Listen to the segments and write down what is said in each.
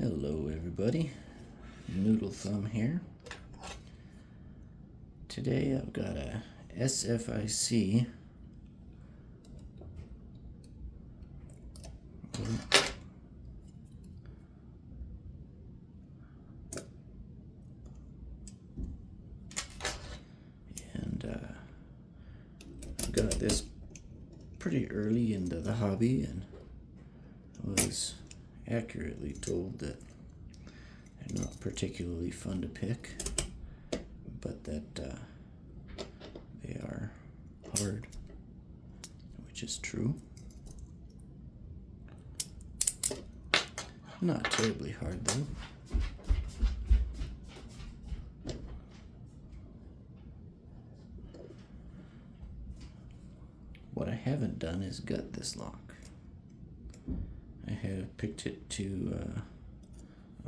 Hello everybody, Noodle Thumb here. Today I've got a SFIC and I got this pretty early into the hobby and was accurately told that they're not particularly fun to pick, but that they are hard, which is true. Not terribly hard though. What I haven't done is gut this lock. I have picked it to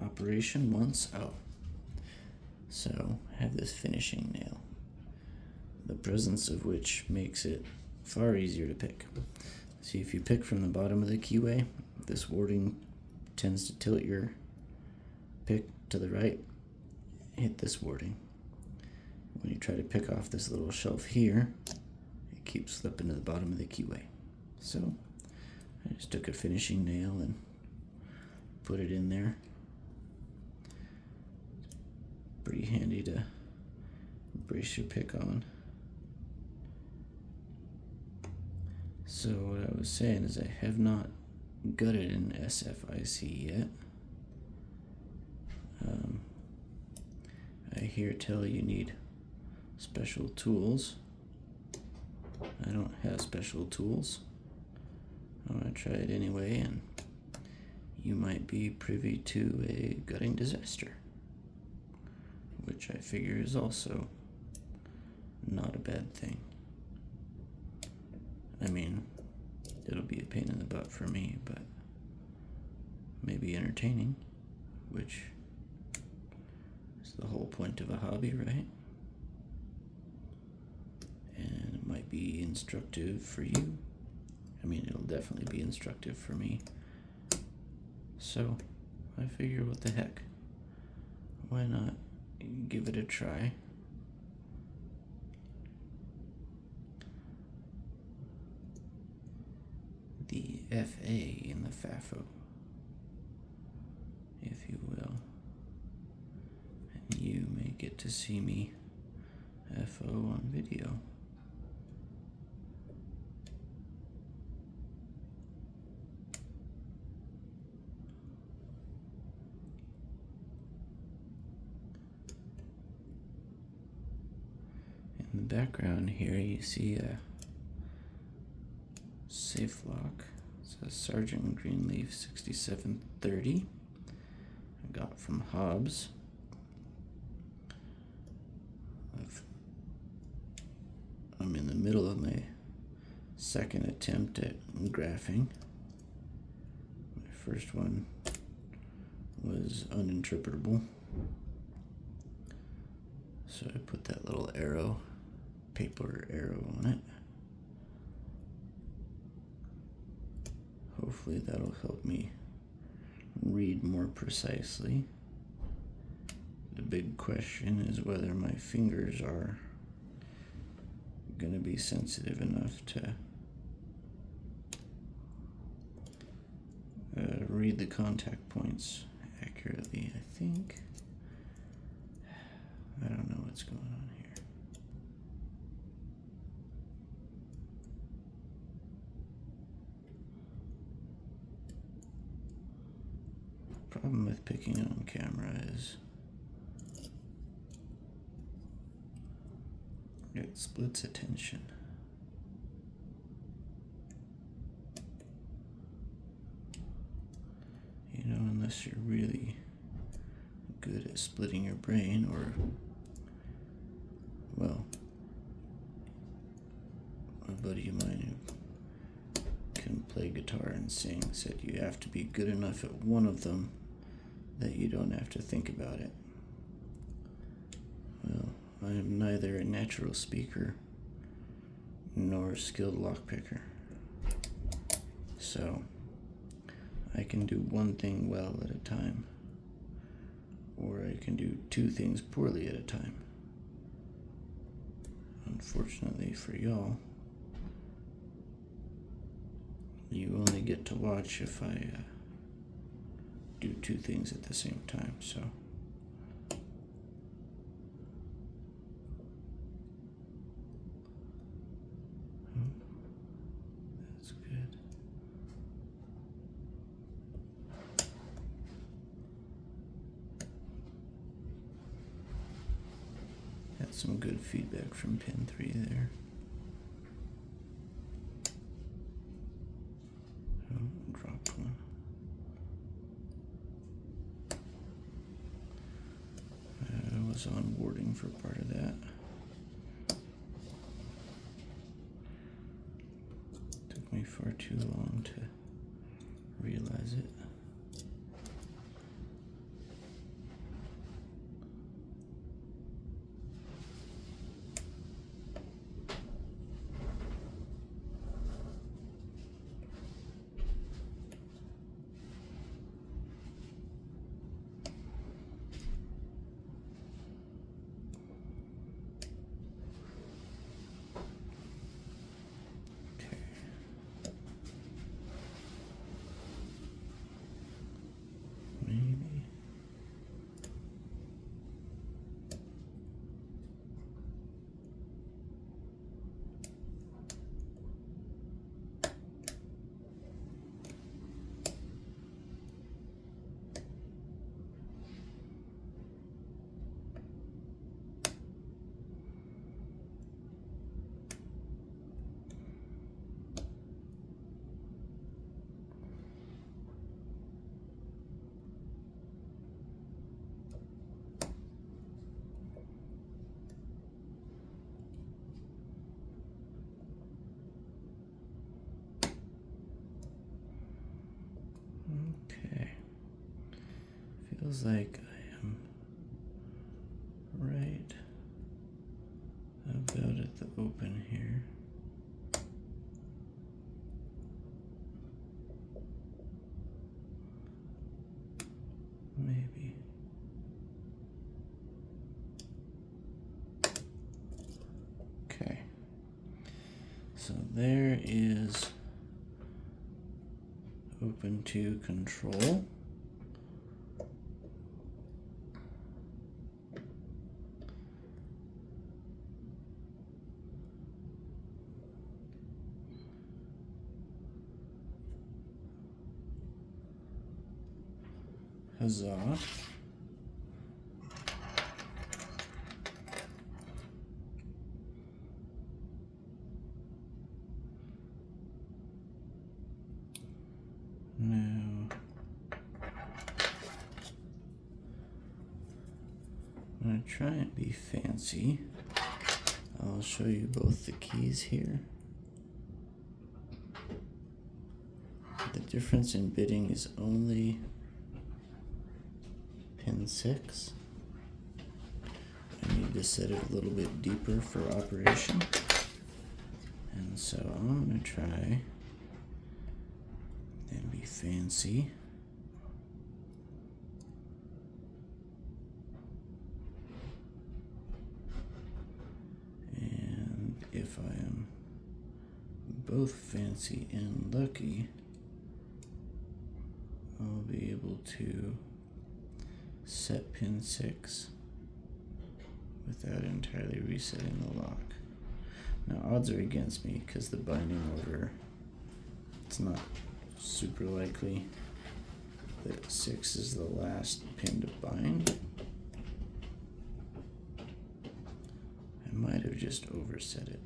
operation once. So I have this finishing nail, the presence of which makes it far easier to pick. See, if you pick from the bottom of the keyway, this warding tends to tilt your pick to the right, hit this warding. When you try to pick off this little shelf here, it keeps slipping to the bottom of the keyway. So I just took a finishing nail and put it in there. Pretty handy to brace your pick on. So what I was saying is I have not gutted an SFIC yet. I hear tell you need special tools. I don't have special tools. I'm going to try it anyway, and you might be privy to a gutting disaster, which I figure is also not a bad thing. I mean, it'll be a pain in the butt for me, but maybe entertaining, which is the whole point of a hobby, right? And it might be instructive for you. I mean, it'll definitely be instructive for me. So I figure, what the heck? Why not give it a try? The FA in the FAFO, if you will. And you may get to see me FO on video. In the background here you see a safe lock. It says Sergeant Greenleaf 6730. I got from Hobbs. I'm in the middle of my second attempt at graphing. My first one was uninterpretable, so I put that little arrow, paper arrow on it. Hopefully that'll help me read more precisely. The big question is whether my fingers are going to be sensitive enough to read the contact points accurately. I think. I don't know what's going on here. Problem with picking on camera is it splits attention. You know, unless you're really good at splitting your brain, or, well, a buddy of mine who can play guitar and sing said you have to be good enough at one of them that you don't have to think about it. Well, I am neither a natural speaker nor a skilled lockpicker, so I can do one thing well at a time. or I can do two things poorly at a time. Unfortunately for y'all, you only get to watch if I do two things at the same time, so. That's good. Got some good feedback from pin 3 there. Oh, dropped one. I was on warding for part of that. Took me far too long to realize it. Okay. Feels like I am right about at the open here. Maybe. Okay. So there is open to control. Huzzah. Now, I'm going to try and be fancy. I'll show you both the keys here. The difference in bidding is only pin 6. I need to set it a little bit deeper for operation. And so I'm going to try and be fancy. And if I am both fancy and lucky, I'll be able to set pin 6 without entirely resetting the lock. Now odds are against me because the binding order, it's not super likely that 6 is the last pin to bind. I might have just overset it.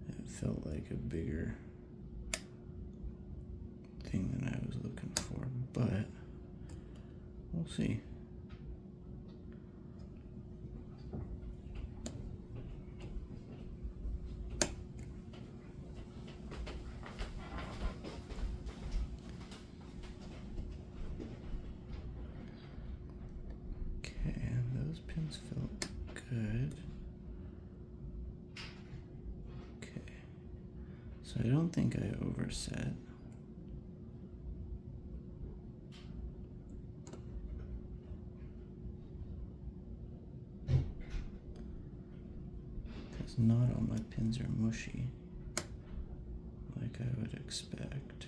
It felt like a bigger thing than I was looking for, but we'll see. Okay, and those pins felt good. Okay, so I don't think I overset. Not all my pins are mushy, like I would expect.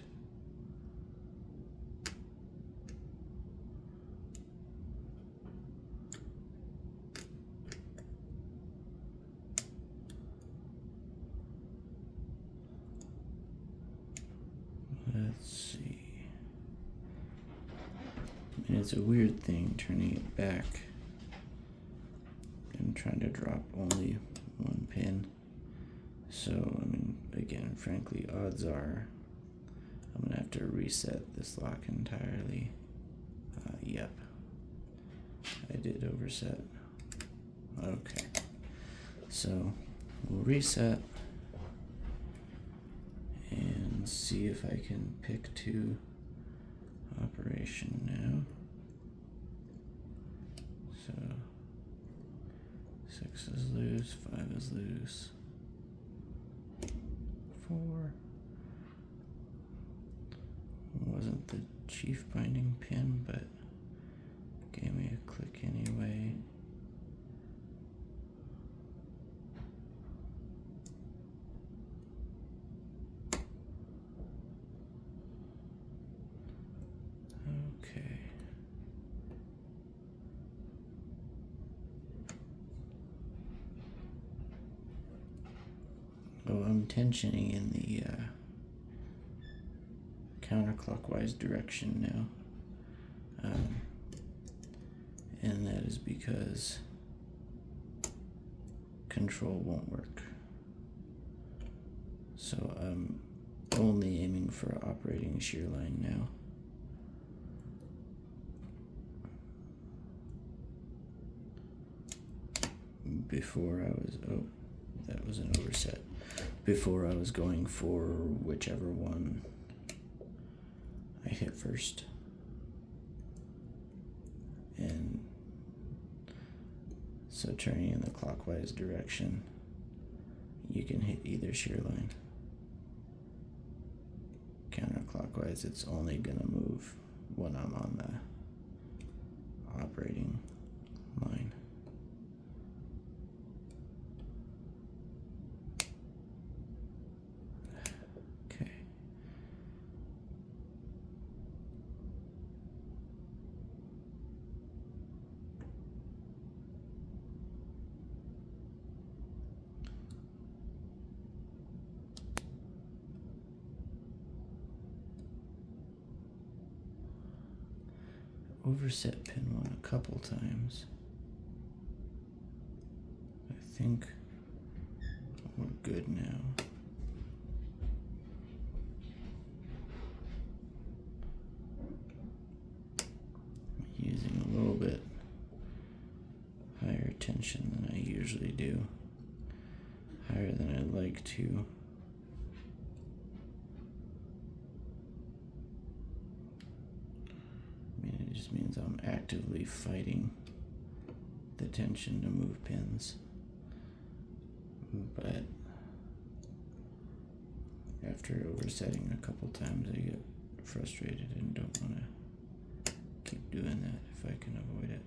Let's see. And it's a weird thing turning it back and trying to drop only one pin. So, I mean, again, frankly, odds are I'm going to have to reset this lock entirely. Yep. I did overset. Okay. So, we'll reset and see if I can pick to operation now. So 6 is loose, 5 is loose, 4 wasn't the chief binding pin, but gave me a click anyway. Okay. Oh, I'm tensioning in the counterclockwise direction now. And that is because control won't work. So I'm only aiming for operating shear line now. Before I was, oh, that was an overset. Before I was going for whichever one I hit first. And so turning in the clockwise direction, you can hit either shear line. Counterclockwise, it's only gonna move when I'm on the operating line. Okay. Overset pin one a couple times. I think we're good now. Using a little bit higher tension than I usually do. Higher than I'd like to. It just means I'm actively fighting the tension to move pins. But after oversetting a couple times, I get frustrated and don't want to keep doing that if I can avoid it.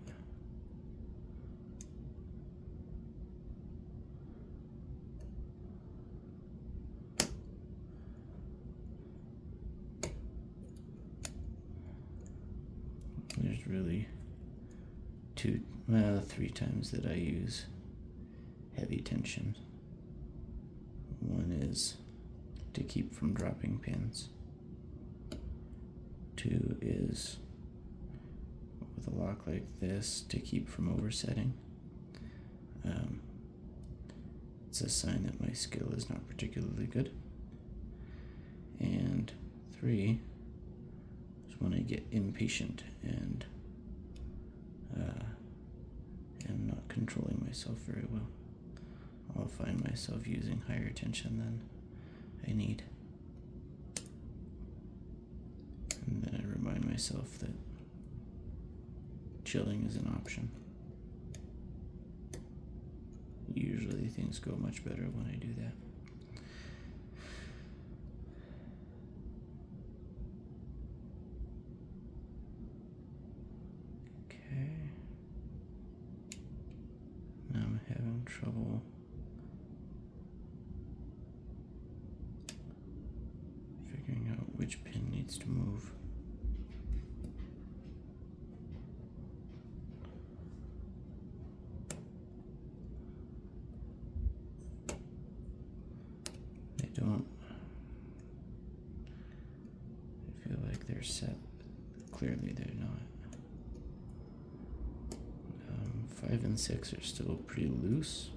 There's really three times that I use heavy tension. One is to keep from dropping pins. 2 is with a lock like this to keep from oversetting. It's a sign that my skill is not particularly good. And 3 is when I get impatient and am not controlling myself very well. I'll find myself using higher tension than I need. And then I remind myself that chilling is an option. Usually things go much better when I do that. Okay. Now I'm having trouble figuring out which pin needs to move. They don't. I feel like they're set. Clearly they're not. 5 and 6 are still pretty loose.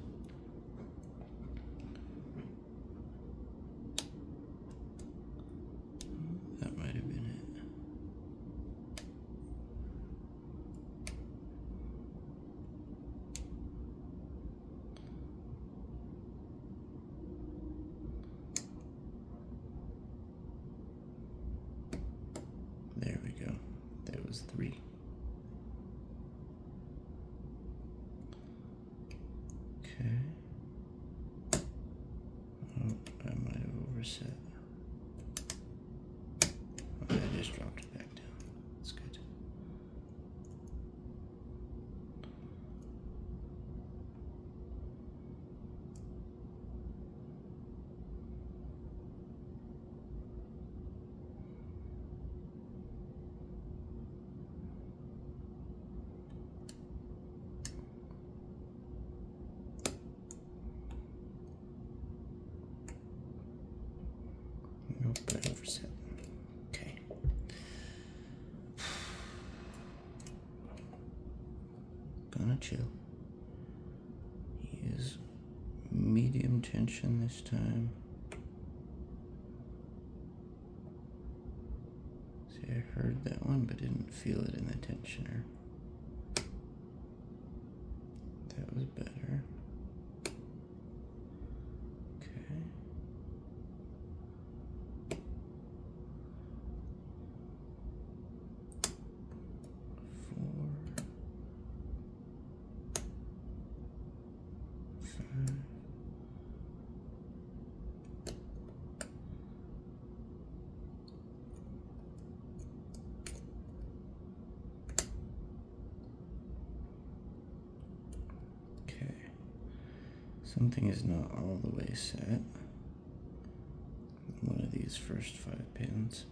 That might have been it. There we go. That was 3. Okay. Oh, I might have overset. Oh, I just dropped it back down. That's good. Nope, I overset. Okay. Gonna chill. He is medium tension this time. See, I heard that one, but didn't feel it in the tensioner. That was better. Okay. Something is not all the way set. One of these first 5 pins,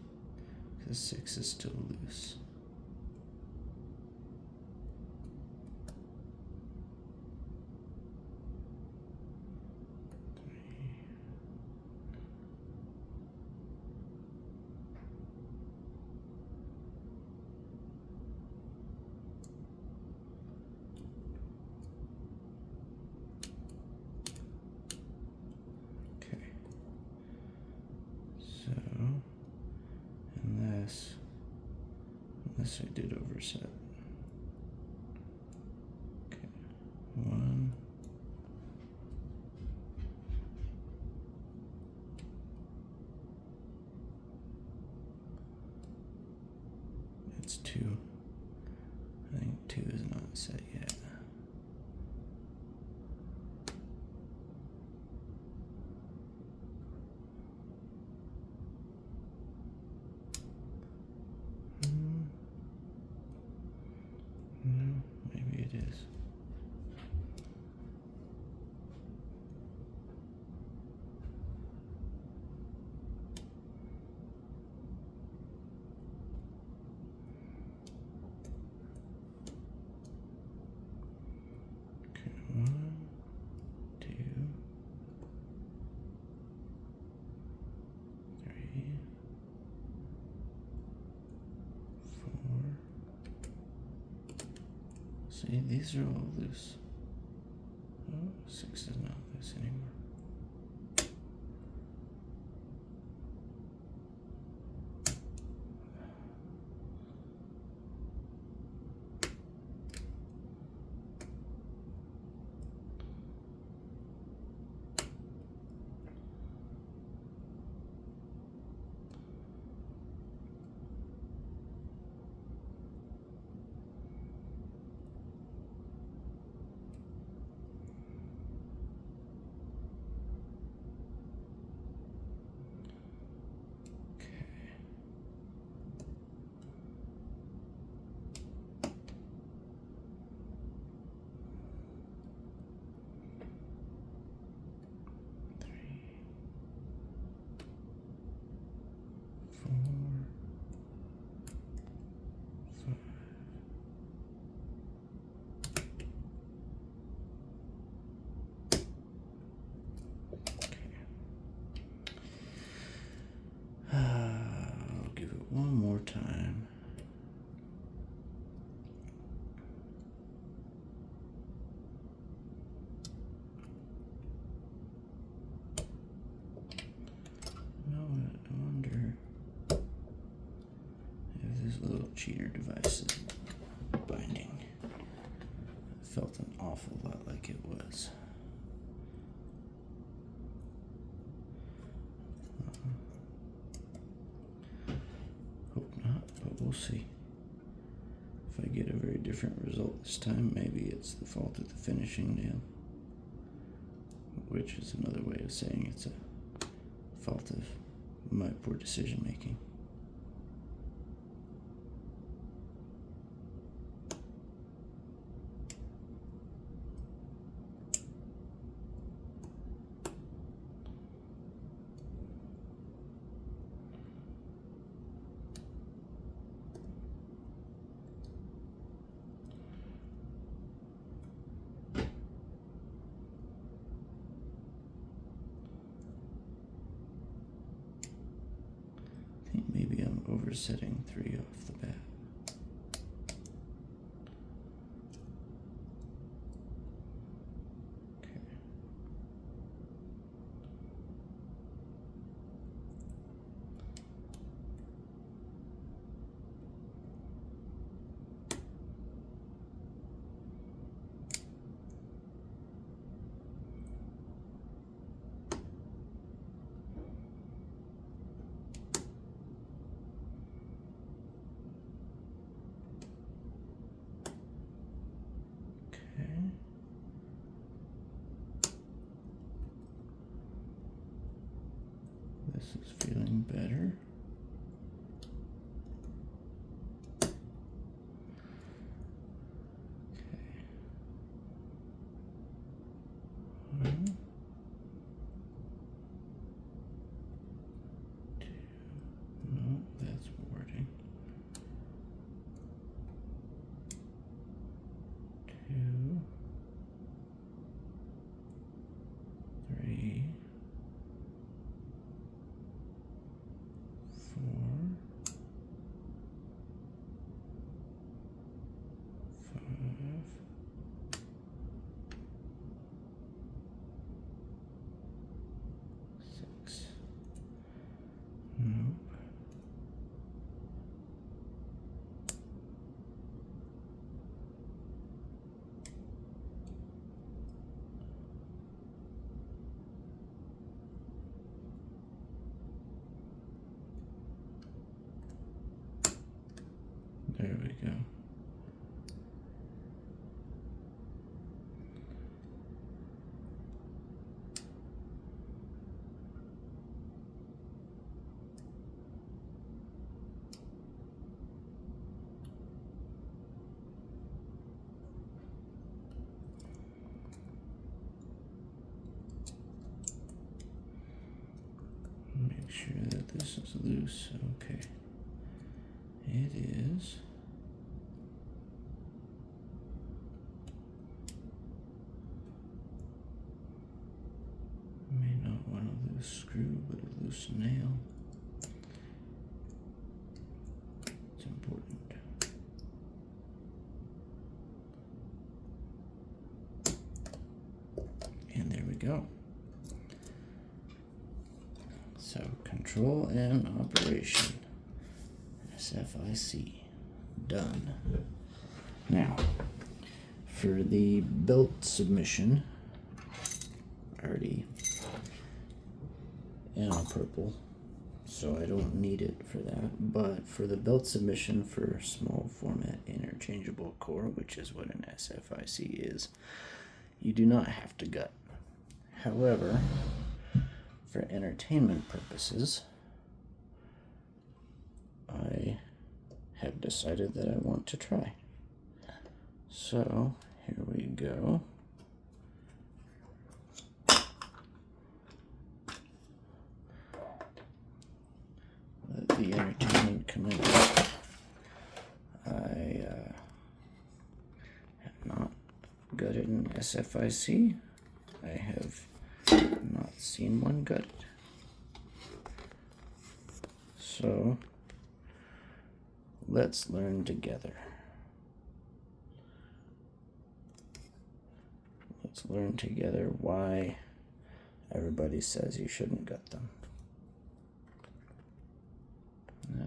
because 6 is still loose. Unless I did overset. Okay, 1. It's 2. I think 2 is not set yet. No, maybe it is. Okay, 1, 2, 3, 4. See, these are all loose. Oh, 6 is not loose anymore. one more time. No, I wonder if this little cheater device is binding. It felt an awful lot like it was. Hope not, but we'll see. If I get a very different result this time, maybe it's the fault of the finishing nail, which is another way of saying it's a fault of my poor decision making. I think maybe I'm oversetting 3 off the bat. Okay. This is feeling better. Okay. Well, 2. No, that's wording. 2, 3, 4, 5, 6. Nope. There we go. Make sure that this is loose. Okay. It is. May not want a loose screw, but a loose nail. It's important. And there we go. So control and operation. SFIC. Done. Now, for the belt submission, already in a purple, so I don't need it for that. But for the belt submission for small format interchangeable core, which is what an SFIC is, you do not have to gut. However, for entertainment purposes, I have decided that I want to try. So here we go. Let the entertainment come in. I have not gutted an SFIC. I have not seen one gutted. So let's learn together. Let's learn together why everybody says you shouldn't gut them.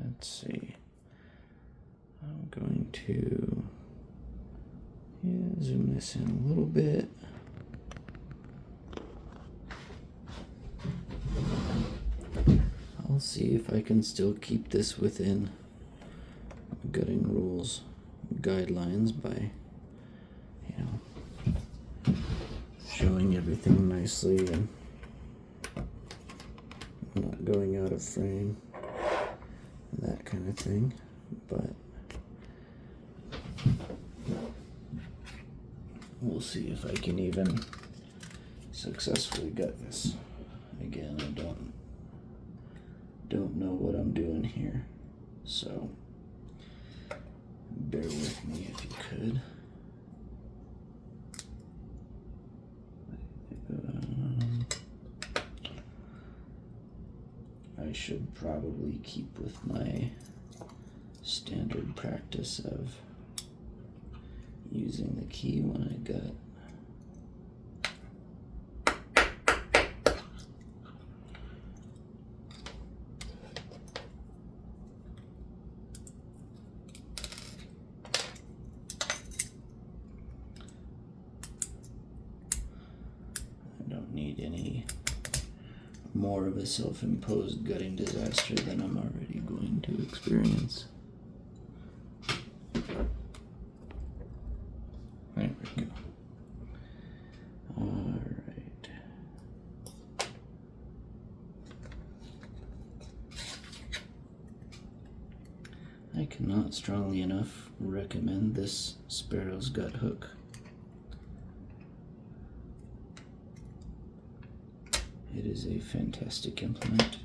Let's see. I'm going to zoom this in a little bit. I'll see if I can still keep this within gutting rules, guidelines by, showing everything nicely and not going out of frame, that kind of thing. But we'll see if I can even successfully gut this. Again, I don't know what I'm doing here, so bear with me if you could. I should probably keep with my standard practice of using the key when I gut. Need any more of a self-imposed gutting disaster than I'm already going to experience. There we go. All right. I cannot strongly enough recommend this sparrow's gut hook. It is a fantastic implement.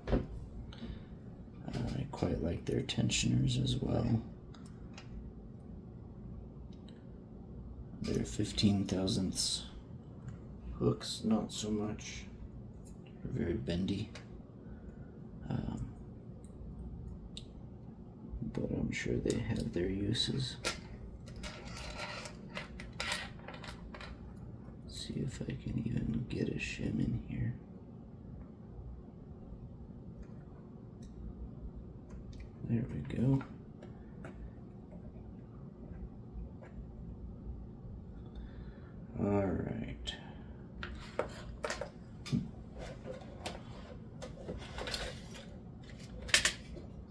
I quite like their tensioners as well. Their 15 thousandths hooks, not so much. They're very bendy. But I'm sure they have their uses. See if I can even get a shim in here. There we go. All right.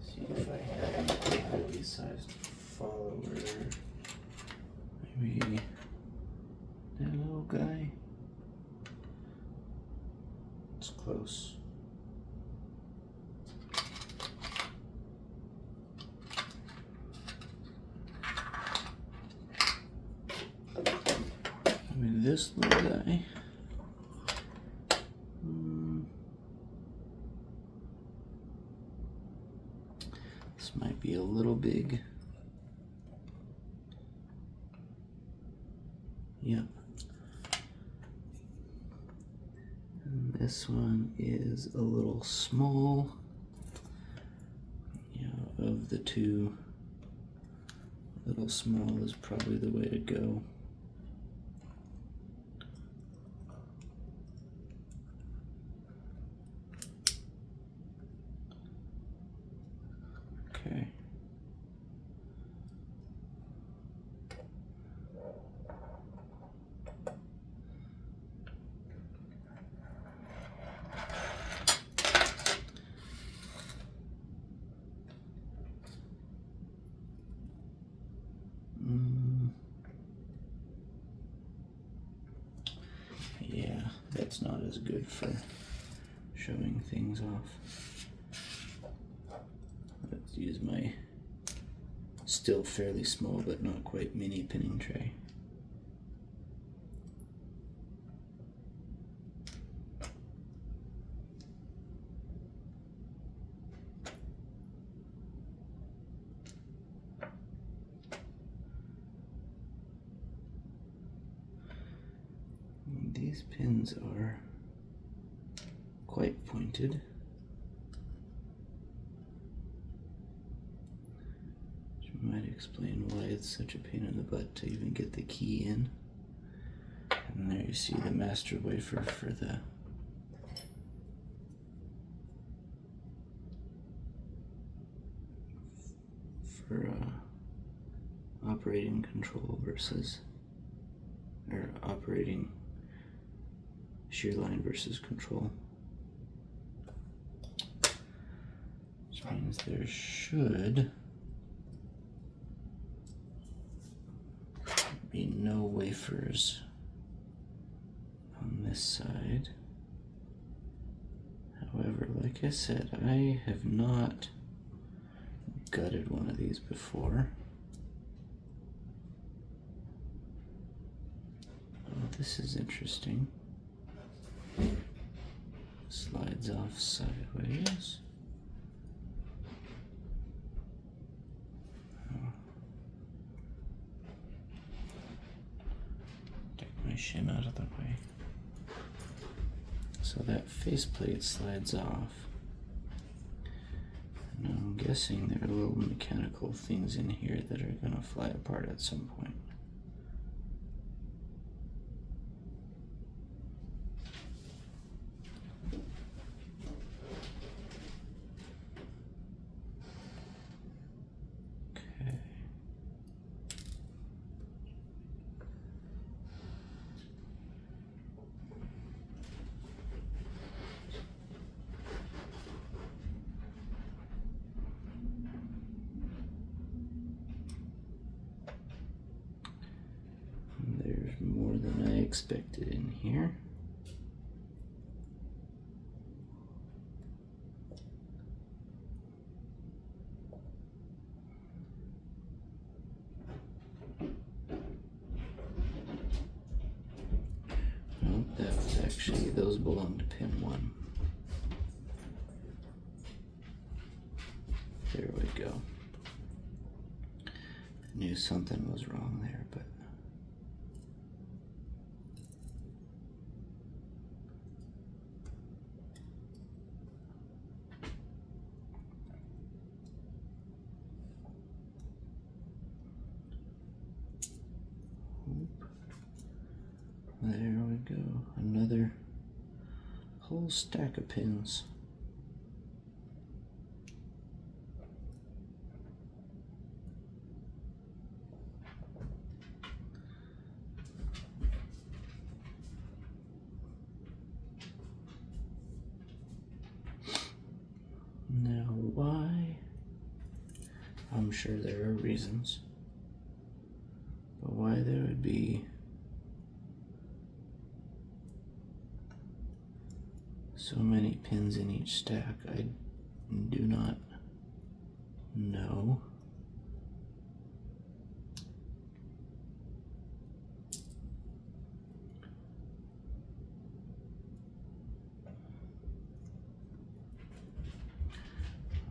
See if I have a highly sized follower. Maybe that little guy. It's close. Maybe this little guy. This might be a little big. Yep. And this one is a little small. Of the two, little small is probably the way to go. Okay. Yeah, that's not as good for showing things off. Let's use my still fairly small but not quite mini pinning tray. These pins are quite pointed. explain why it's such a pain in the butt to even get the key in. And there you see the master wafer for operating control versus, or operating shear line versus control. Which means there should be no wafers on this side. However, like I said, I have not gutted one of these before. Oh, this is interesting. Slides off sideways. Take my shim out of the way. So that faceplate slides off. And I'm guessing there are little mechanical things in here that are going to fly apart at some point. There's more than I expected in here. Oh, that was actually, those belong to pin 1. There we go. I knew something was wrong there, but there we go. Another whole stack of pins. Now, why? I'm sure there are reasons, but why there would be so many pins in each stack, I do not know.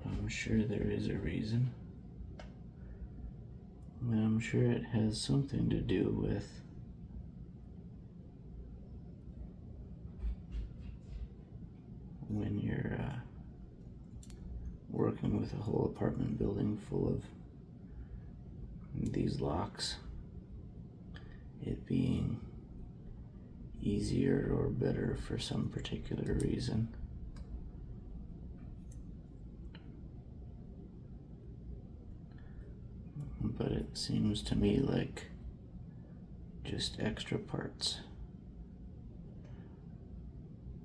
I'm sure there is a reason. And I'm sure it has something to do with when you're working with a whole apartment building full of these locks, it being easier or better for some particular reason. But it seems to me like just extra parts.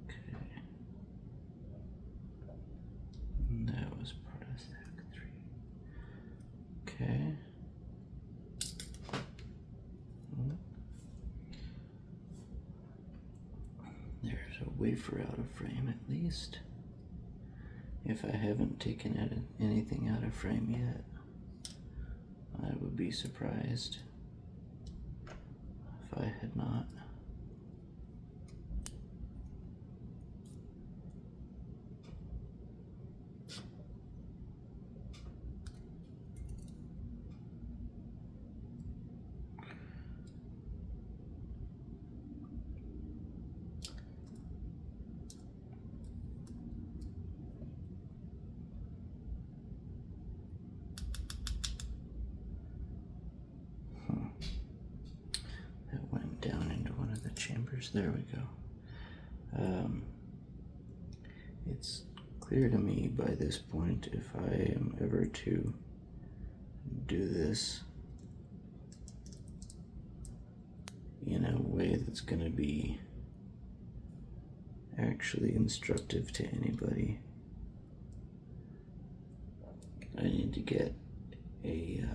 Okay. And that was part of stack 3. Okay. There's a wafer out of frame at least. If I haven't taken anything out of frame yet, I would be surprised if I had not. wafers. There we go. It's clear to me by this point, if I am ever to do this in a way that's going to be actually instructive to anybody, I need to get a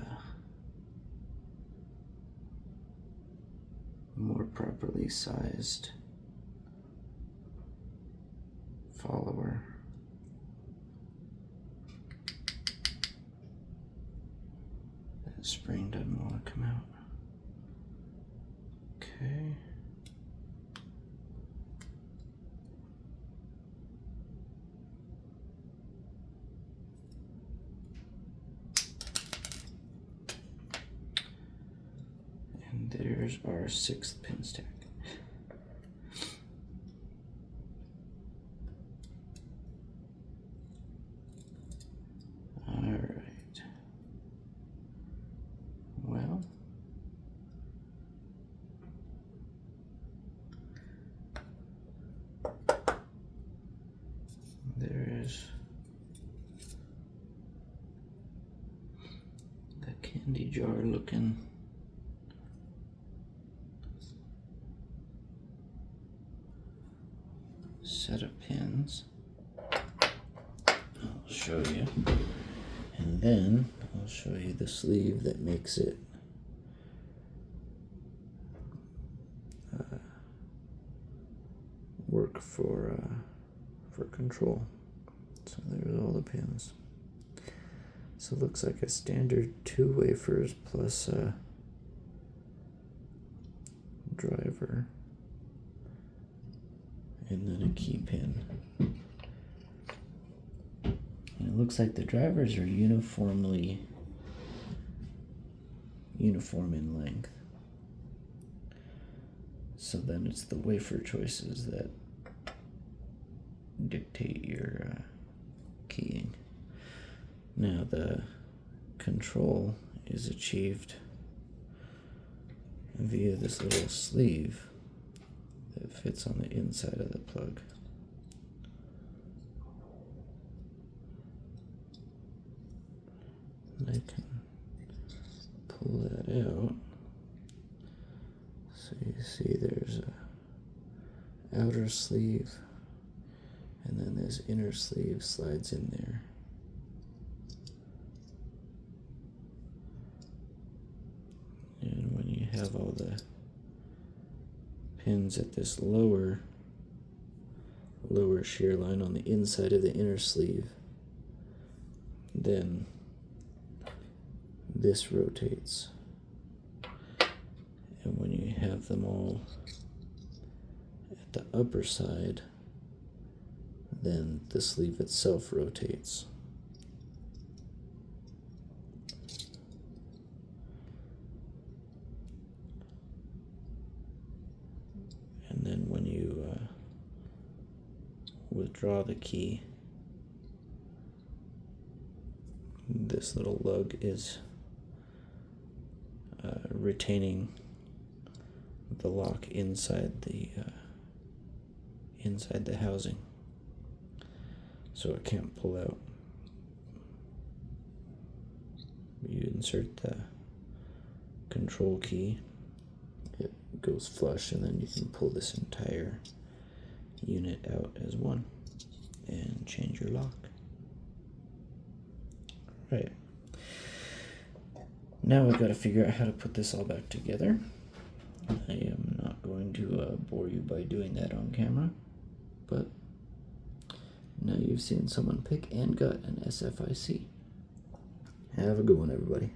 more properly sized follower. That spring doesn't want to come out. Okay. And there's our 6th pin stack. All right. Well, there is the candy jar looking set of pins. I'll show you, and then I'll show you the sleeve that makes it work for control. So there's all the pins. So it looks like a standard 2 wafers plus a driver, and then a key pin. And it looks like the drivers are uniform in length. So then it's the wafer choices that dictate your keying. Now the control is achieved via this little sleeve that fits on the inside of the plug. And I can pull that out. So you see there's a outer sleeve, and then this inner sleeve slides in there. And when you have all the pins at this lower shear line on the inside of the inner sleeve, then this rotates. And when you have them all at the upper side, then the sleeve itself rotates. And then when you withdraw the key, this little lug is retaining the lock inside the housing, so it can't pull out. You insert the control key, it goes flush, and then you can pull this entire unit out as one and change your lock. Right. Now we've got to figure out how to put this all back together. I am not going to bore you by doing that on camera, but now you've seen someone pick and gut an SFIC. Have a good one, everybody.